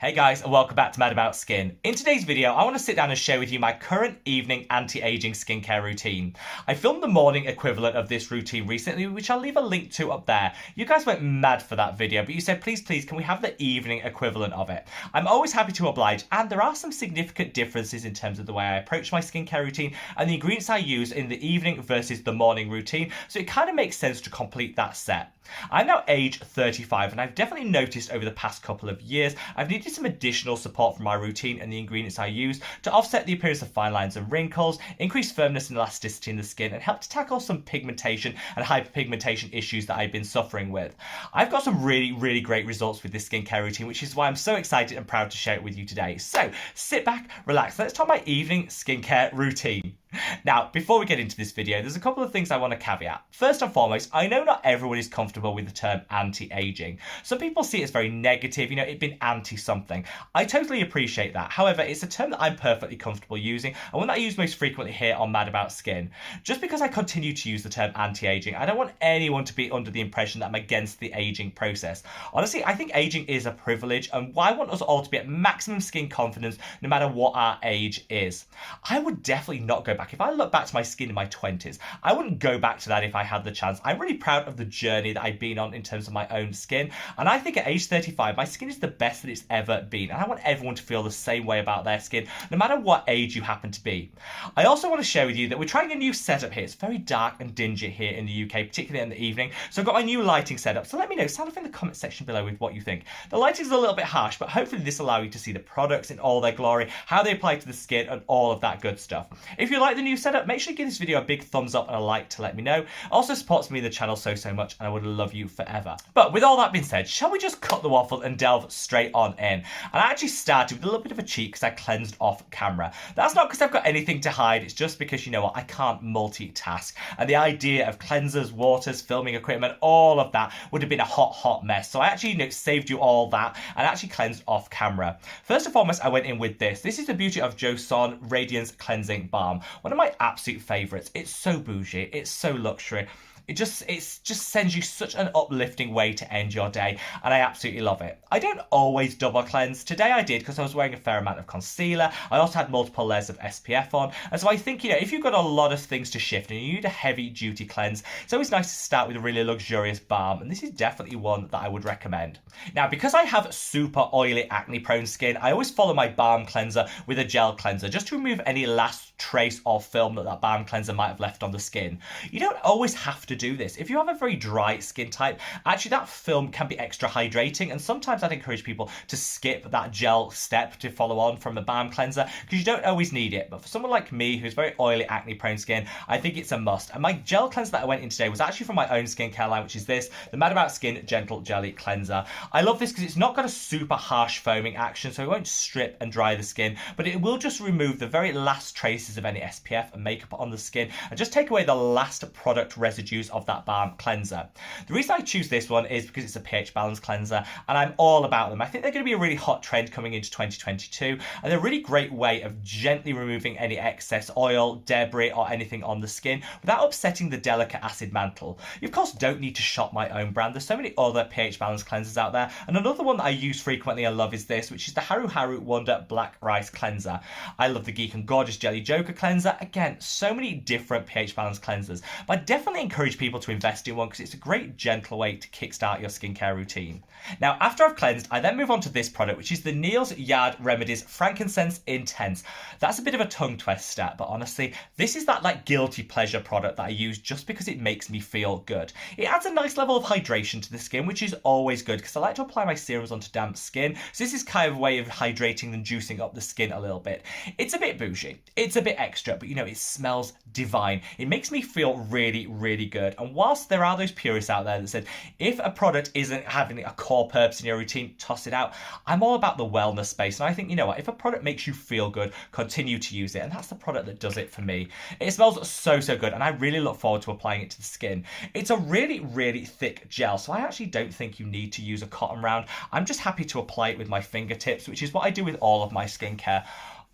Hey guys, and welcome back to Mad About Skin. In today's video, I want to sit down and share with you my current evening anti-aging skincare routine. I filmed the morning equivalent of this routine recently, which I'll leave a link to up there. You guys went mad for that video, but you said, please, can we have the evening equivalent of it? I'm always happy to oblige, and there are some significant differences in terms of the way I approach my skincare routine and the ingredients I use in the evening versus the morning routine, so it kind of makes sense to complete that set. I'm now age 35 and I've definitely noticed over the past couple of years I've needed some additional support from my routine and the ingredients I use to offset the appearance of fine lines and wrinkles, increase firmness and elasticity in the skin, and help to tackle some pigmentation and hyperpigmentation issues that I've been suffering with. I've got some really great results with this skincare routine, which is why I'm so excited and proud to share it with you today. So sit back, relax, let's talk my evening skincare routine. Now, before we get into this video, there's a couple of things I want to caveat. First and foremost, I know not everyone is comfortable with the term anti-aging. Some people see it as very negative, it being anti-something. I totally appreciate that. However, it's a term that I'm perfectly comfortable using and one that I use most frequently here on Mad About Skin. Just because I continue to use the term anti-aging, I don't want anyone to be under the impression that I'm against the aging process. Honestly, I think aging is a privilege, and I want us all to be at maximum skin confidence no matter what our age is. I would definitely not go back. If I look back to my skin in my 20s, I wouldn't go back to that if I had the chance. I'm really proud of the journey that I've been on in terms of my own skin, and I think at age 35, my skin is the best that it's ever been, and I want everyone to feel the same way about their skin, no matter what age you happen to be. I also want to share with you that we're trying a new setup here. It's very dark and dingy here in the UK, particularly in the evening, so I've got my new lighting setup, so let me know, sound off in the comment section below with what you think. The lighting is a little bit harsh, but hopefully this will allow you to see the products in all their glory, how they apply to the skin, and all of that good stuff. If you like the new setup, make sure you give this video a big thumbs up and a like to let me know. It also supports me and the channel so much, and I would love you forever. But with all that being said, shall we just cut the waffle and delve straight on in? And I actually started with a little bit of a cheat because I cleansed off camera. That's not because I've got anything to hide, it's just because, you know what, I can't multitask. And the idea of cleansers, waters, filming equipment, all of that would have been a hot mess. So I actually saved you all that and actually cleansed off camera. First and foremost, I went in with this. This is the beauty of Joseon Radiance Cleansing Balm. One of my absolute favourites. It's so bougie, it's so luxury. It just sends you such an uplifting way to end your day, and I absolutely love it. I don't always double cleanse. Today I did because I was wearing a fair amount of concealer. I also had multiple layers of SPF on, and so I think, if you've got a lot of things to shift and you need a heavy duty cleanse, it's always nice to start with a really luxurious balm, and this is definitely one that I would recommend. Now, because I have super oily, acne prone skin, I always follow my balm cleanser with a gel cleanser just to remove any last trace or film that balm cleanser might have left on the skin. You don't always have to do this. If you have a very dry skin type, actually that film can be extra hydrating, and sometimes I'd encourage people to skip that gel step to follow on from the balm cleanser because you don't always need it. But for someone like me who's very oily, acne prone skin, I think it's a must. And my gel cleanser that I went in today was actually from my own skincare line, which is this, the Mad About Skin Gentle Jelly Cleanser. I love this because it's not got a super harsh foaming action, so it won't strip and dry the skin, but it will just remove the very last traces of any SPF and makeup on the skin and just take away the last product residues of that balm cleanser. The reason I choose this one is because it's a pH balance cleanser, and I'm all about them. I think they're going to be a really hot trend coming into 2022, and they're a really great way of gently removing any excess oil, debris, or anything on the skin without upsetting the delicate acid mantle. You of course don't need to shop my own brand. There's so many other pH balance cleansers out there, and another one that I use frequently and love is this, which is the Haru Haru Wonder Black Rice Cleanser. I love the Geek and Gorgeous Jelly Joker Cleanser. Again, so many different pH balance cleansers, but I definitely encourage people to invest in one because it's a great gentle way to kickstart your skincare routine. Now, after I've cleansed, I then move on to this product, which is the Neal's Yard Remedies Frankincense Intense. That's a bit of a tongue twister, but honestly, this is that guilty pleasure product that I use just because it makes me feel good. It adds a nice level of hydration to the skin, which is always good because I like to apply my serums onto damp skin. So this is kind of a way of hydrating and juicing up the skin a little bit. It's a bit bougie, it's a bit extra, but it smells divine. It makes me feel really good. And whilst there are those purists out there that said, if a product isn't having a core purpose in your routine, toss it out. I'm all about the wellness space, and I think, if a product makes you feel good, continue to use it, and that's the product that does it for me. It smells so good, and I really look forward to applying it to the skin. It's a really thick gel, so I actually don't think you need to use a cotton round. I'm just happy to apply it with my fingertips, which is what I do with all of my skincare.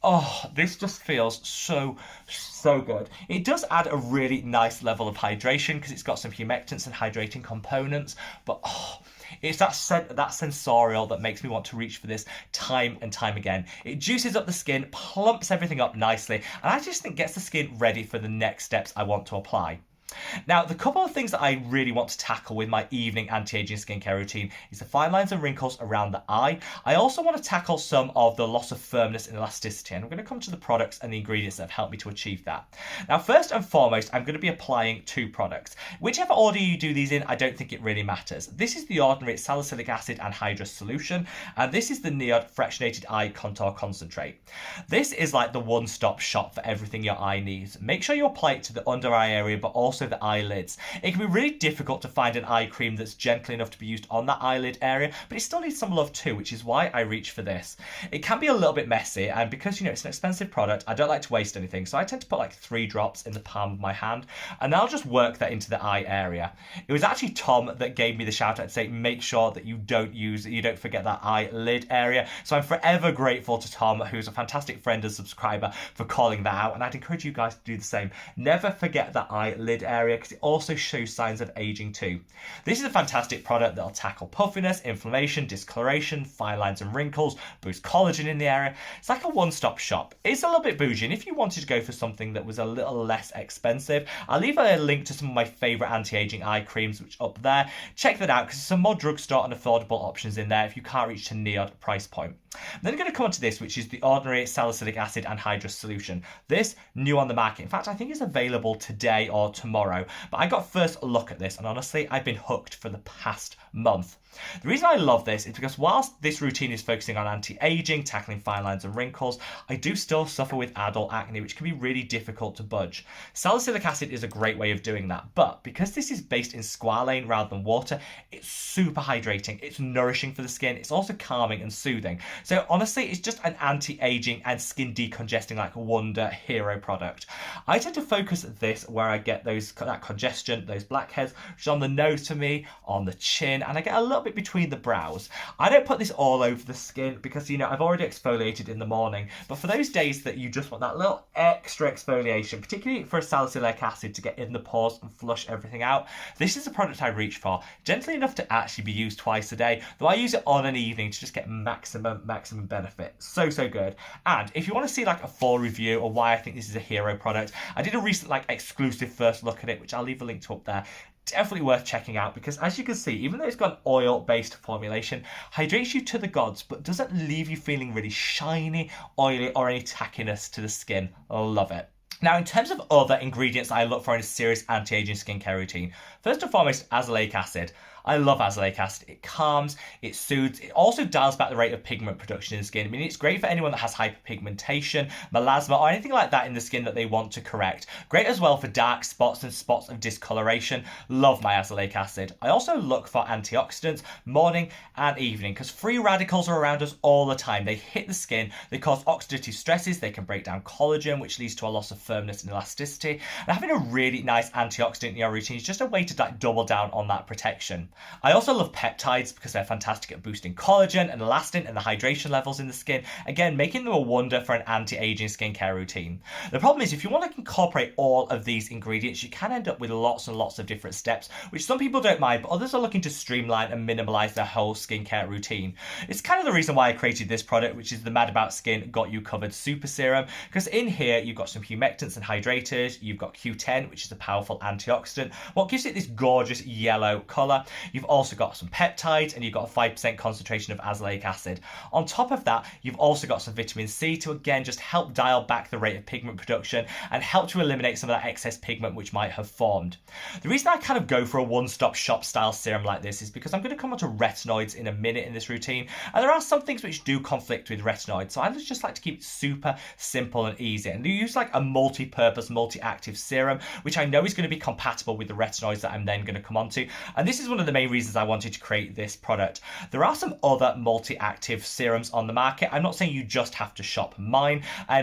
Oh, this just feels so good. It does add a really nice level of hydration because it's got some humectants and hydrating components, but It's that sensorial that makes me want to reach for this time and time again. It juices up the skin, plumps everything up nicely, and I just think gets the skin ready for the next steps I want to apply. Now, the couple of things that I really want to tackle with my evening anti-aging skincare routine is the fine lines and wrinkles around the eye. I also want to tackle some of the loss of firmness and elasticity, and I'm going to come to the products and the ingredients that have helped me to achieve that. Now, first and foremost, I'm going to be applying two products. Whichever order you do these in, I don't think it really matters. This is the ordinary salicylic acid anhydrous solution, and this is the NIOD fractionated eye contour concentrate. This is like the one-stop shop for everything your eye needs. Make sure you apply it to the under eye area, but also the eyelids. It can be really difficult to find an eye cream that's gentle enough to be used on that eyelid area, but it still needs some love too, which is why I reach for this. It can be a little bit messy, and because it's an expensive product, I don't like to waste anything, so I tend to put like 3 drops in the palm of my hand, and I'll just work that into the eye area. It was actually Tom that gave me the shout out to say make sure that you don't forget that eyelid area, so I'm forever grateful to Tom, who's a fantastic friend and subscriber, for calling that out, and I'd encourage you guys to do the same. Never forget that eyelid area, because it also shows signs of aging too. This is a fantastic product that'll tackle puffiness, inflammation, discoloration, fine lines and wrinkles, boost collagen in the area. It's like a one-stop shop. It's a little bit bougie, and if you wanted to go for something that was a little less expensive, I'll leave a link to some of my favourite anti-aging eye creams, which are up there. Check that out, because there's some more drugstore and affordable options in there if you can't reach to NIOD price point. I'm then going to come on to this, which is the ordinary salicylic acid anhydrous solution. This, new on the market. In fact, I think it's available today or tomorrow. But I got first look at this, and honestly, I've been hooked for the past month. The reason I love this is because whilst this routine is focusing on anti-aging, tackling fine lines and wrinkles, I do still suffer with adult acne, which can be really difficult to budge. Salicylic acid is a great way of doing that, but because this is based in squalane rather than water, it's super hydrating, it's nourishing for the skin, it's also calming and soothing. So honestly, it's just an anti-aging and skin decongesting like wonder hero product. I tend to focus this where I get that congestion, those blackheads, which is on the nose for me, on the chin, and I get a little bit between the brows. I don't put this all over the skin because I've already exfoliated in the morning, but for those days that you just want that little extra exfoliation, particularly for a salicylic acid to get in the pores and flush everything out, this is a product I reach for. Gently enough to actually be used twice a day, though I use it on an evening to just get maximum benefit. So good. And if you want to see like a full review of why I think this is a hero product, I did a recent exclusive first look at it, which I'll leave a link to up there. Definitely worth checking out, because as you can see, even though it's got an oil-based formulation, hydrates you to the gods, but doesn't leave you feeling really shiny, oily, or any tackiness to the skin. Love it. Now, in terms of other ingredients that I look for in a serious anti-aging skincare routine, first and foremost, azelaic acid. I love azelaic acid. It calms, it soothes, it also dials back the rate of pigment production in the skin. I mean, it's great for anyone that has hyperpigmentation, melasma, or anything like that in the skin that they want to correct. Great as well for dark spots and spots of discoloration. Love my azelaic acid. I also look for antioxidants morning and evening, because free radicals are around us all the time. They hit the skin, they cause oxidative stresses, they can break down collagen, which leads to a loss of firmness and elasticity. And having a really nice antioxidant in your routine is just a way to double down on that protection. I also love peptides because they're fantastic at boosting collagen and elastin and the hydration levels in the skin, again making them a wonder for an anti-aging skincare routine. The problem is, if you want to incorporate all of these ingredients, you can end up with lots and lots of different steps, which some people don't mind, but others are looking to streamline and minimalize their whole skincare routine. It's kind of the reason why I created this product, which is the Mad About Skin Got You Covered Super Serum, because in here you've got some humectants and hydrators, you've got Q10, which is a powerful antioxidant, what gives it this gorgeous yellow colour. You've also got some peptides, and you've got a 5% concentration of azelaic acid. On top of that, you've also got some vitamin C to again just help dial back the rate of pigment production and help to eliminate some of that excess pigment which might have formed. The reason I kind of go for a one-stop shop style serum like this is because I'm going to come on to retinoids in a minute in this routine, and there are some things which do conflict with retinoids, so I just like to keep it super simple and easy, and use like a multi-purpose, multi-active serum, which I know is going to be compatible with the retinoids that I'm then going to come on to, and this is one of the main reasons I wanted to create this product. There are some other multi-active serums on the market. I'm not saying you just have to shop mine,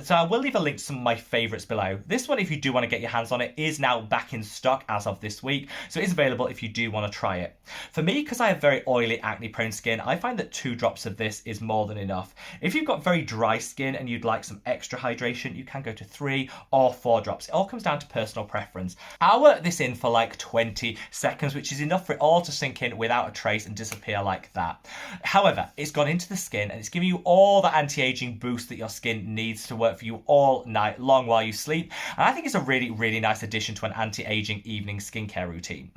so I will leave a link to some of my favourites below. This one, if you do want to get your hands on it, is now back in stock as of this week, so it is available if you do want to try it. For me, because I have very oily, acne-prone skin, I find that 2 drops of this is more than enough. If you've got very dry skin and you'd like some extra hydration, you can go to 3 or 4 drops. It all comes down to personal preference. I'll work this in for like 20 20 seconds, which is enough for it all to sink in without a trace and disappear like that. However, it's gone into the skin and it's giving you all the anti-aging boost that your skin needs to work for you all night long while you sleep. And I think it's a really, really nice addition to an anti-aging evening skincare routine.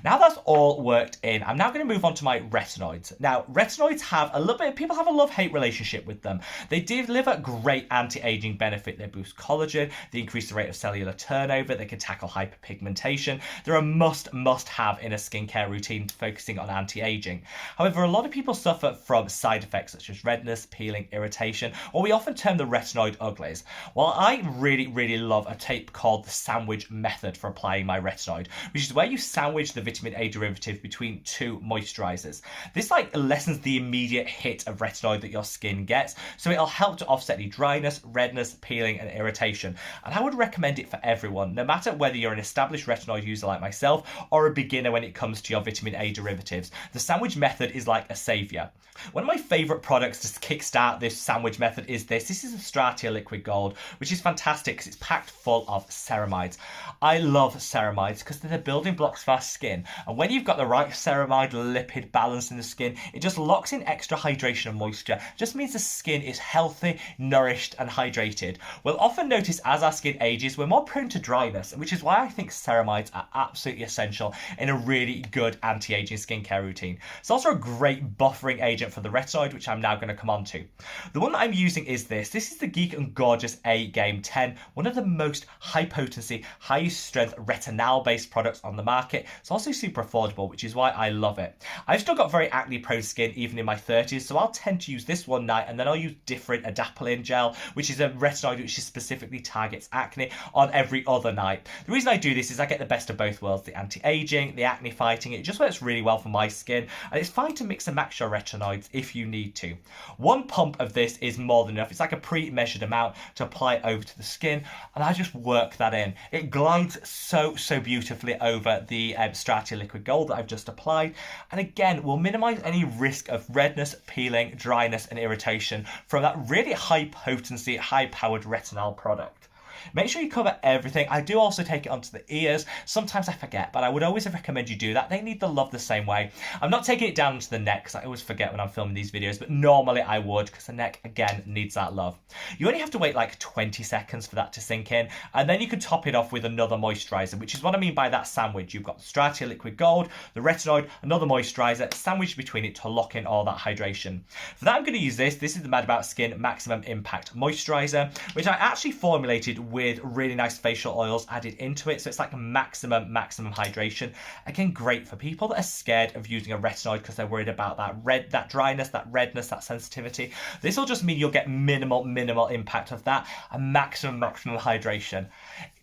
Now that's all worked in, I'm now going to move on to my retinoids. Now, retinoids have a little bit, people have a love-hate relationship with them. They deliver great anti-aging benefit. They boost collagen, they increase the rate of cellular turnover, they can tackle hyperpigmentation. They're a must-have in a skincare routine focusing on anti-aging. However, a lot of people suffer from side effects such as redness, peeling, irritation, or we often term the retinoid uglies. Well, I really, really love a tape called the sandwich method for applying my retinoid, which is where you sandwich the vitamin A derivative between two moisturizers. This lessens the immediate hit of retinoid that your skin gets, so it'll help to offset the dryness, redness, peeling, and irritation. And I would recommend it for everyone, no matter whether you're an established retinoid user like myself or a beginner when it comes to your vitamin A derivatives. The sandwich method is like a savior. One of my favorite products to kickstart this sandwich method is this. This is a Stratia Liquid Gold, which is fantastic because it's packed full of ceramides. I love ceramides because they're the building blocks for our skin. And when you've got the right ceramide lipid balance in the skin, it just locks in extra hydration and moisture. Just means the skin is healthy, nourished, and hydrated. We'll often notice as our skin ages, we're more prone to dryness, which is why I think ceramides are absolutely essential in a really good anti-aging skincare routine. It's also a great buffering agent for the retinoid, which I'm now going to come on to. The one that I'm using is this. This is the Geek and Gorgeous AGEING 10, one of the most high potency, high strength retinol based products on the market. It's also super affordable, which is why I love it. I've still got very acne prone skin even in my 30s, so I'll tend to use this one night and then I'll use different adapalene gel, which is a retinoid which specifically targets acne, on every other night. The reason I do this is I get the best of both worlds, the anti-aging, the acne fighting. It just works really well for my skin, and it's fine to mix and match your retinoids if you need to. One pump of this is more than enough. It's like a pre-measured amount to apply over to the skin, and I just work that in. It glides so beautifully over the Stratia Liquid Gold that I've just applied, and again will minimize any risk of redness, peeling, dryness, and irritation from that really high potency, high powered retinol product. Make sure you cover everything. I do also take it onto the ears. Sometimes I forget, but I would always recommend you do that. They need the love the same way. I'm not taking it down to the neck because I always forget when I'm filming these videos, but normally I would because the neck, again, needs that love. You only have to wait like 20 seconds for that to sink in, and then you can top it off with another moisturizer, which is what I mean by that sandwich. You've got the Stratia Liquid Gold, the retinoid, another moisturizer, sandwiched between it to lock in all that hydration. For that, I'm going to use this. This is the Mad About Skin Maximum Impact Moisturizer, which I actually formulated with really nice facial oils added into it, so it's like a maximum hydration. Again, great for people that are scared of using a retinoid because they're worried about that dryness, that redness, that sensitivity. This will just mean you'll get minimal impact of that, and maximum hydration.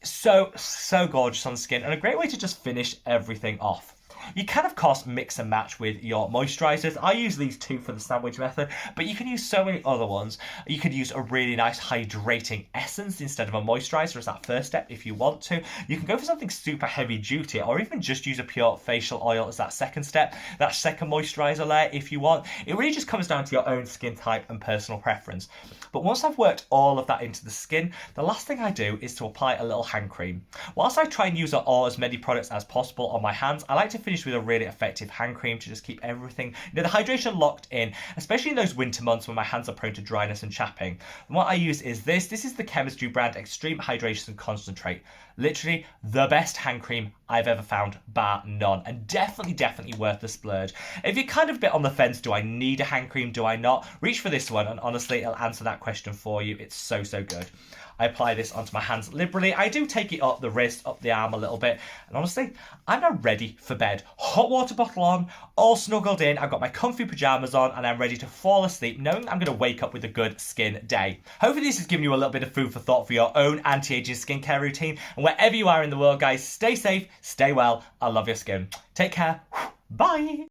So gorgeous on the skin, and a great way to just finish everything off. You can, of course, mix and match with your moisturizers. I use these two for the sandwich method, but you can use so many other ones. You could use a really nice hydrating essence instead of a moisturizer as that first step if you want to. You can go for something super heavy duty, or even just use a pure facial oil as that second step, that second moisturizer layer if you want. It really just comes down to your own skin type and personal preference. But once I've worked all of that into the skin, the last thing I do is to apply a little hand cream. Whilst I try and use all as many products as possible on my hands, I like to finish with a really effective hand cream to just keep everything, the hydration locked in, especially in those winter months when my hands are prone to dryness and chapping. And what I use is this. This is the chemistry brand Extreme Hydration Concentrate. Literally the best hand cream I've ever found, bar none, and definitely worth the splurge. If you're kind of a bit on the fence, do I need a hand cream, do I not? Reach for this one, and honestly, it'll answer that question for you. It's so good. I apply this onto my hands liberally. I do take it up the wrist, up the arm a little bit, and honestly, I'm now ready for bed. Hot water bottle on, all snuggled in, I've got my comfy pajamas on, and I'm ready to fall asleep knowing I'm going to wake up with a good skin day. Hopefully this has given you a little bit of food for thought for your own anti-aging skincare routine, and wherever you are in the world, guys, stay safe, stay well, I love your skin. Take care, bye!